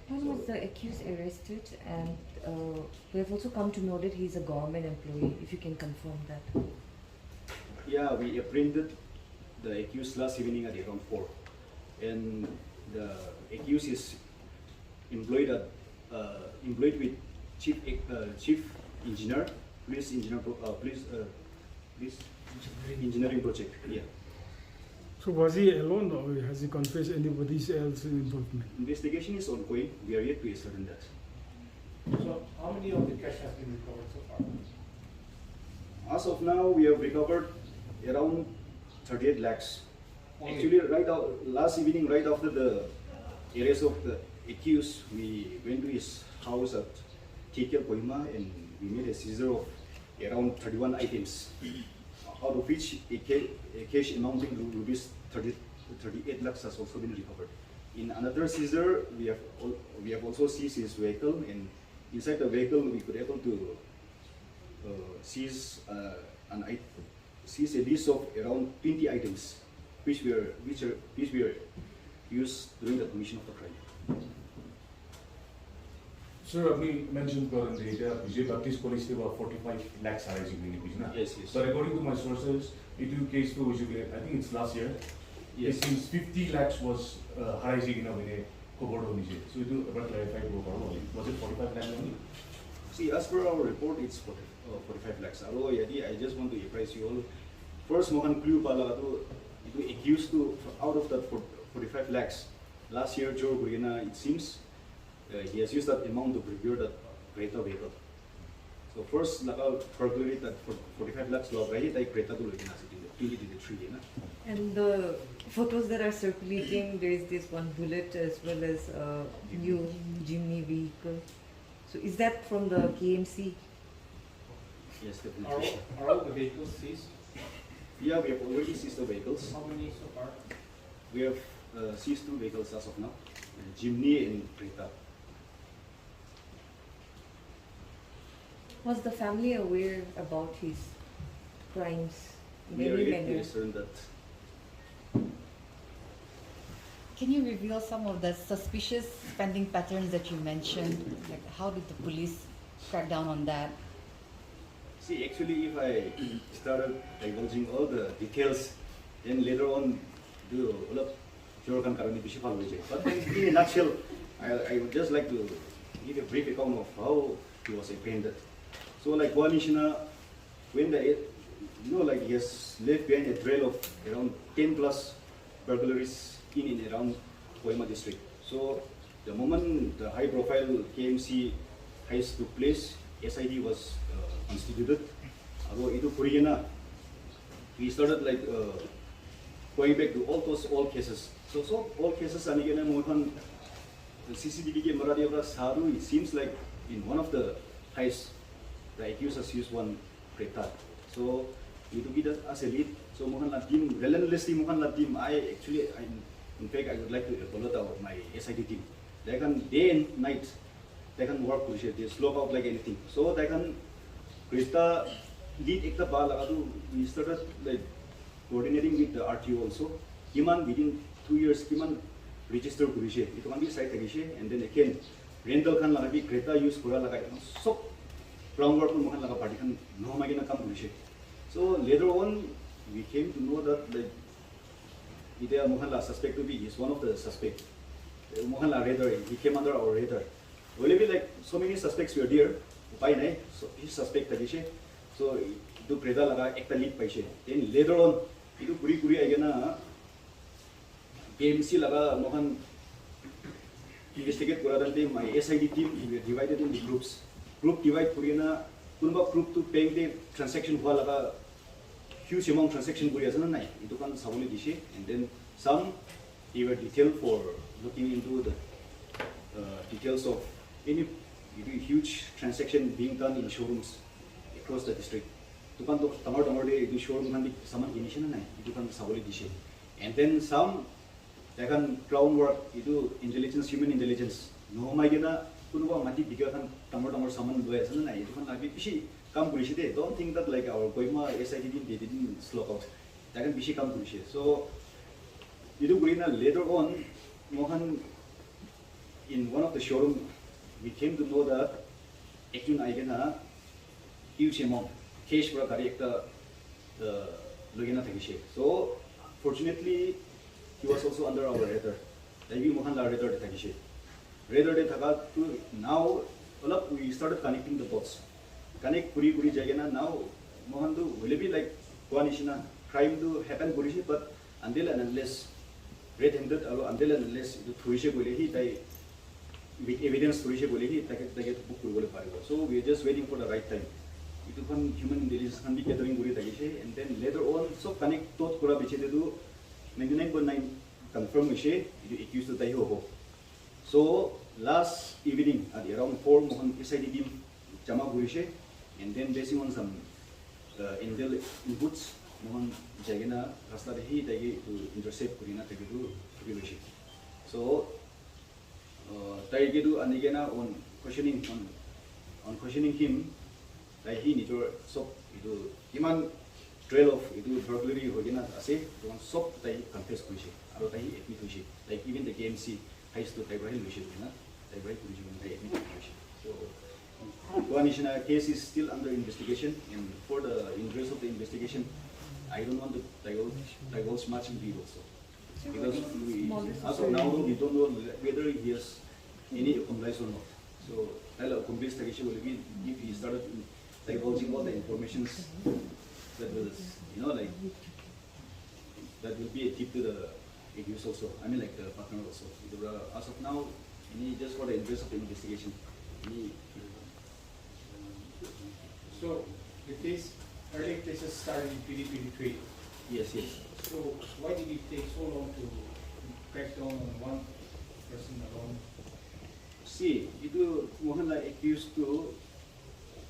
When was the accused arrested? And we have also come to know that he's a government employee, if you can confirm that. Yeah, we apprehended the accused last evening at around 4. And the accused is employed at employed with chief engineer, police engineer, police engineering project. Yeah. So was he alone or has he confessed anybody else's involvement? Investigation is ongoing. We are yet to ascertain that. So how many of the cash has been recovered so far? As of now, we have recovered around 38 lakhs. Only. Actually, last evening, right after the arrest of the accused, we went to his house at TKL Kohima and we made a seizure of around 31 items, out of which a cash amounting to rupees 38 lakhs has also been recovered. In another seizure, we have also seized his vehicle, and inside the vehicle we could able to seize a list of around 20 items, which were used during the commission of the crime. Sir, abhi mentioned in the data, Vijay Baptist police were 45 lakhs arising in the Yes, yes. But according to my sources, it took case to I think it's last year. Yes. It seems 50 lakhs was arising in a way. So it will clarify was it 45 lakhs only? See, as per our report, it's 45 lakhs. I just want to apprise you all. First, Mohan clue pala to accused to out of that 45 lakhs. Last year, Joe Gurina, it seems he has used that amount to procure that Creta vehicle. So first, calculate that 45 lakhs law, right? Like Creta to Lugina City, the 3. And the photos that are circulating, there is this one bullet as well as a new Jimny vehicle. So is that from the KMC? Yes, definitely. Are all the vehicles seized? Yeah, we have already seized the vehicles. How many so far? We have seized 2 vehicles as of now, Jimny and Creta. Was the family aware about his crimes? We are Many yet to manner. discern that. Can you reveal some of the suspicious spending patterns that you mentioned? Like, how did the police crack down on that? See, actually, if I started divulging all the details, then later on, but in a nutshell, I would just like to give a brief account of how he was apprehended. So, like one Ishina, when he has left behind a trail of around 10 plus burglaries in and around Kohima district. So, the moment the high profile KMC heist took place, SID was constituted. We started going back to all cases. So all cases the CCTV camera it seems like in one of the heists, the accused has used one Creta. So we took it as a lead. So team relentlessly team. In fact, I would like to apologize my SID team. They can day and night they can work with it. They slow out like anything. So they can Creta lead ekta bala we started coordinating with the RTO also. Kiman within 2 years kiman register kurishe. Ito kan site kagishe and then again rental kan lagi Creta use kura laga so groundwork pun makan laga party kan no magi na kam kurishe. So later on we came to know that Idea Mohanla suspect to be is one of the suspect. Mohanla radar he came under our radar. Will be like so many suspects were there. So he suspect kagishe. So itu Creta laga ekta lead paise. Then later on itu kuri aigana KMC laga Mohan investigate kuradante my SID team we were divided into groups. Group divide kuriana kunba group to paying the transaction hua laga huge amount transaction kuriya sana nai. Itu kan sabuli dishe and then some they were detailed for looking into the details of any huge transaction being done in showrooms across the district. Itu kan to tamar de itu showroom kan di saman initial nai. Itu kan sabuli dishe. And then some they can groundwork itu intelligence, human intelligence. No mai gina kunuba mati bigger kan tamar saman loya sana nai. Itu kan lagi bishi kam kurishe de. Don't think that like our Kohima SID team they didn't slow out. They can bishi kam kurishe. So itu kurina later on Mohan in one of the showroom, we came to know that actually I get a huge amount cash for a character looking at the So fortunately, he was also under our radar. Maybe Mohan la radar the Takishi. Radar de Taka to now we started connecting the dots. Connect Puri Puri Jagana now Mohan do will be like Kwanishina crime do happen Purishi, but until and unless red-handed until and unless the Turisha Gulehi they with evidence Turisha Gulehi they get book will So we are just waiting for the right time. It took human intelligence can be gathering Guri Tagishi, and then later on so connect tot Kura Biche do 99.9 confirm Mishe, you accused the Taiho. So last evening at around 4 Mohan SID team Jama Gurishe, and then basing on some intel inputs, Mohan Jagana Rasta he to intercept Kurina Tagidu Gurishe. So Taigidu and Nigana on questioning him, that he need to so human trail of burglary Hogana Ase, don't stop they confess Kushi, or they admit Kushi, like even the KMC has to Taiwan Wish, Taiwan Kushi, So one case is still under investigation, and for the interest of the investigation, I don't want to divulge much in detail also. Because as of now, we don't know whether he has any compliance or not. So, I'll complete will be if he started divulging all the information that will, like, that will be a tip to the accused also. I mean, like the partner also. As of now, just for the interest of the investigation. So the case, early cases started in 2023. Yes. So why did it take so long to crack down on one person alone? See, itu Mohan accused to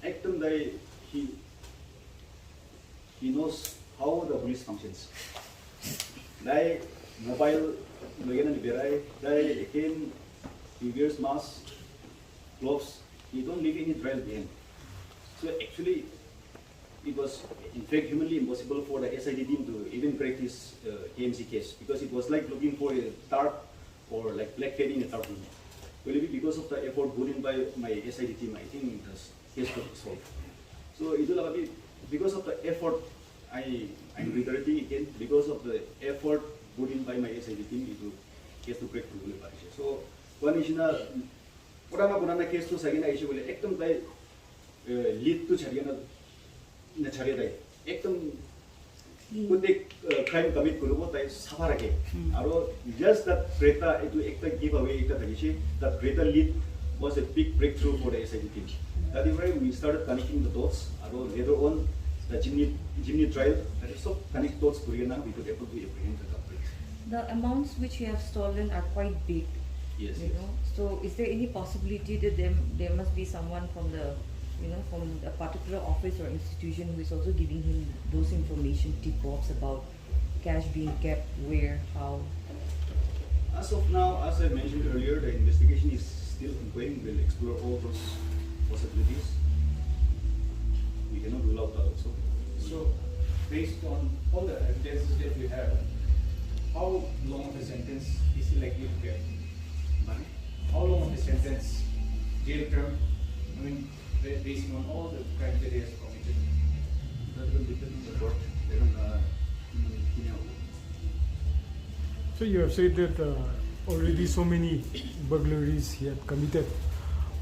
act on the he knows how the police functions. Like mobile, again berai, like again he wears mask, gloves. He don't leave any trail behind. So actually, it was in fact humanly impossible for the SID team to even crack this KMC case, because it was like looking for a tarp or like black cat in a tarp room. Well, because of the effort put in by my SID team, I think the case got solved. So it will be because of the effort, I'm reiterating again, because of the effort put in by my SID team, it will case to crack to the parish. So one is na purana case to sagina issue will act on by lead to Chariana Nachari. Ekdom could take crime commit Kurubo type Savarake. Aro just that Greta to act giveaway that Greta lead was a big breakthrough for the SID team. That is why we started connecting the dots. Aro later on the Jimny trial, that is so connect dots Kuriana, we could able to apprehend the culprit. The amounts which you have stolen are quite big. Yes. You know. So is there any possibility that there must be someone from the from a particular office or institution who is also giving him those information, tip-offs about cash being kept, where, how? As of now, as I mentioned earlier, the investigation is still ongoing. We'll explore all those possibilities. We cannot rule out that also. So, based on all the evidences that we have, how long of a sentence is he likely to get? How long of a sentence, jail term? I mean, based on all the crimes that he has committed. That will depend on the court. So you have said that already so many burglaries he had committed,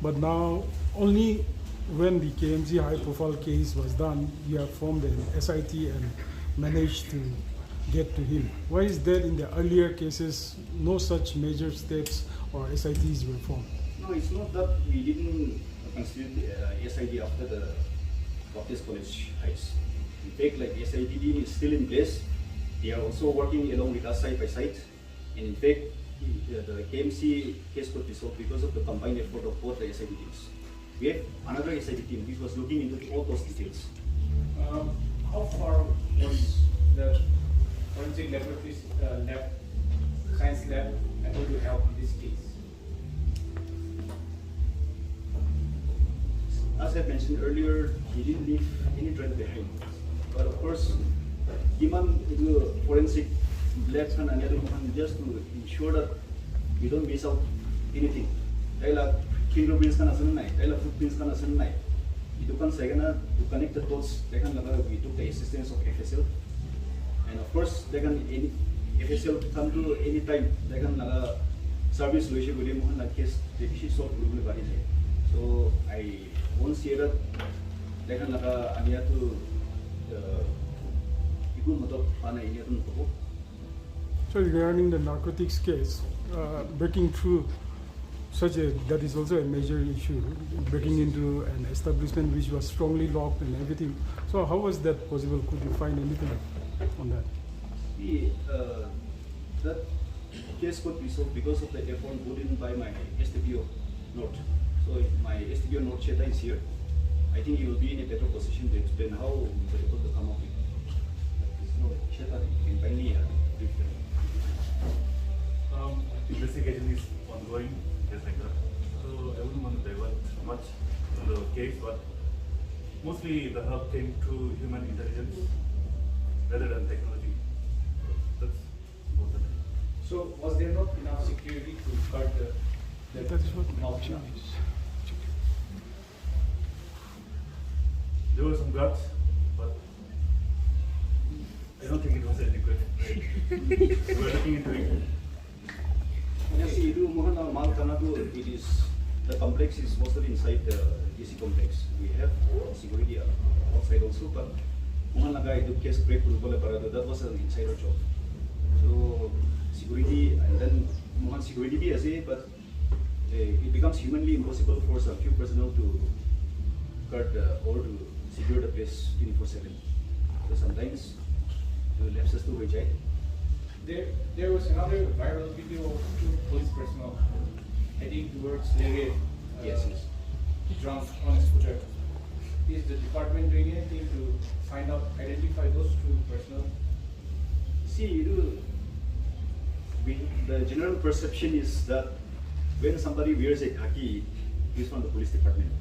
but now only when the KMC high-profile case was done, you have formed an SIT and managed to get to him. Why is that in the earlier cases no such major steps or SITs were formed? No, it's not that we didn't consider the SID after the Baptist College heist. In fact, like SID team is still in place. They are also working along with us side by side. And in fact, the KMC case got resolved because of the combined effort of both the SID teams. We have another SID team which was looking into all those details. How far was the forensic laboratories, science lab able to help in this case? As I mentioned earlier, he didn't leave any trail behind. But of course, given the forensic labs and another just to ensure that we don't miss out anything. taila fingerprints kana sun nai, taila footprints kana sun nai. Itu kan saya kena to connect the dots. They can we took the assistance of FSL, and of course they can any FSL come to any time. They can service solution boleh mohon nak case deficit solve boleh bari je. So I won't say that they can ania tu ikut motor mana ini tu nopo. So regarding the narcotics case, breaking through that is also a major issue, breaking into an establishment which was strongly locked and everything. So how was that possible? Could you find anything on that? That case could be solved because of the effort put in by my STBO note. So if my STBO note Cheta is here, I think he will be in a better position to explain how we were able to come up with this. No, Cheta, you can kindly brief them. Investigation is ongoing, just like that. So I wouldn't want to divert much on the case, but mostly the help came through human intelligence rather than technology. That's important. So was there not enough security to guard the That is what my mouth? option is. There were some guards, but I don't think it was adequate. Right? We were looking into it. Yes, itu mohon mal karena tu it is the complex is mostly inside the DC complex. We have security outside also, but mohon laga itu case break boleh berada. That was an insider job. So security and then mohon security be as but it becomes humanly impossible for some few personnel to guard or to secure the place 24/7. So sometimes the lapses to which There was another viral video of two police personnel heading towards Lere, yes. drunk on a scooter. Is the department doing anything to find out, identify those two personnel? See, the general perception is that when somebody wears a khaki, he's from the police department.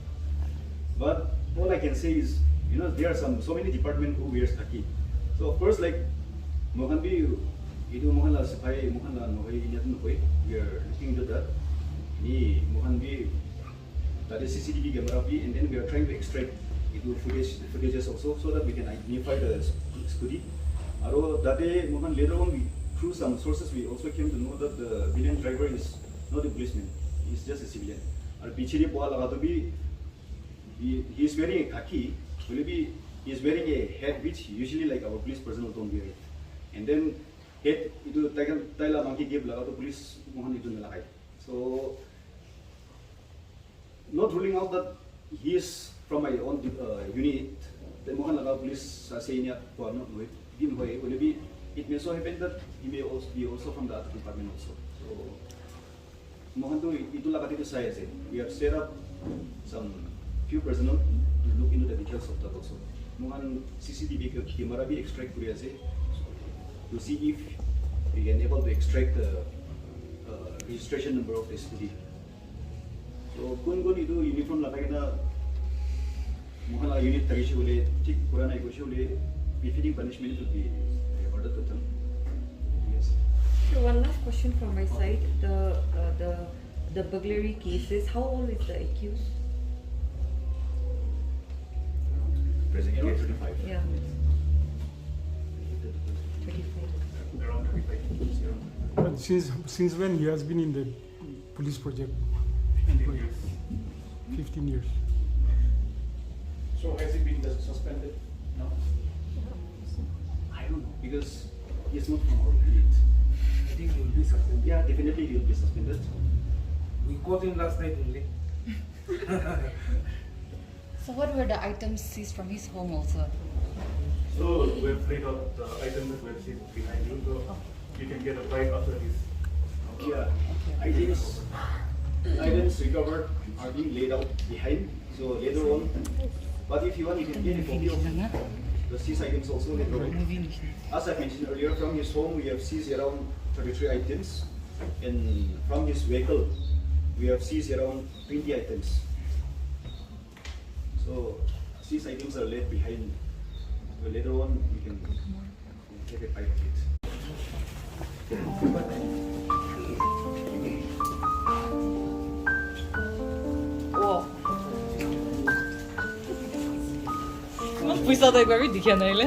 But all I can say is, there are so many departments who wears khaki. So of course, like Mohanbi, Mohanla Sipai, Mohanla Nohoi, we are looking into that. Mohanbi, that is CCTV camera, and then we are trying to extract footages also so that we can identify the scooty. That day, later on, through some sources, we also came to know that the villain driver is not a policeman; he's just a civilian. He is wearing a khaki. He is wearing a hat which usually like our police personnel don't wear it. And then head itu taila monkey gave laga to police mohan itu nalakai. So not ruling out that he is from my own unit. The mohan laga police say niya ko ano no din hoy maybe it may so happen that he may also be also from the other department also. So mohan to itu laga dito saya say we have set up some few personnel to look into the details of that also. Mohan CCTV camera be extract kuriya say to see if we can able to extract the registration number of the scooty. So kun itu uniform lakai na mohon unit tarishi boleh cik kurang naik boleh befitting punishment to be ordered to them. Yes. So one last question from my side: the burglary cases. How old is the accused? Present age 35. Yeah. 34. Around 25 years. But since when he has been in the police project? 15 years. 15 years. So has he been suspended? No. I don't know because he's not from our unit. I think he will be suspended. Yeah, definitely he will be suspended. We caught him last night only. So what were the items seized from his home also? So we've laid out the items that we've seen behind you, so you can get a bite after this. Yeah, items recovered are being laid out behind. So later on, but if you want, you can get a copy of the seized items also later on. As I mentioned earlier, from his home we have seized around 33 items, and from his vehicle we have seized around 20 items. So these items are laid behind. So later on, we can take a bite of it. पैसा त एक बार भी दिखेन अहिले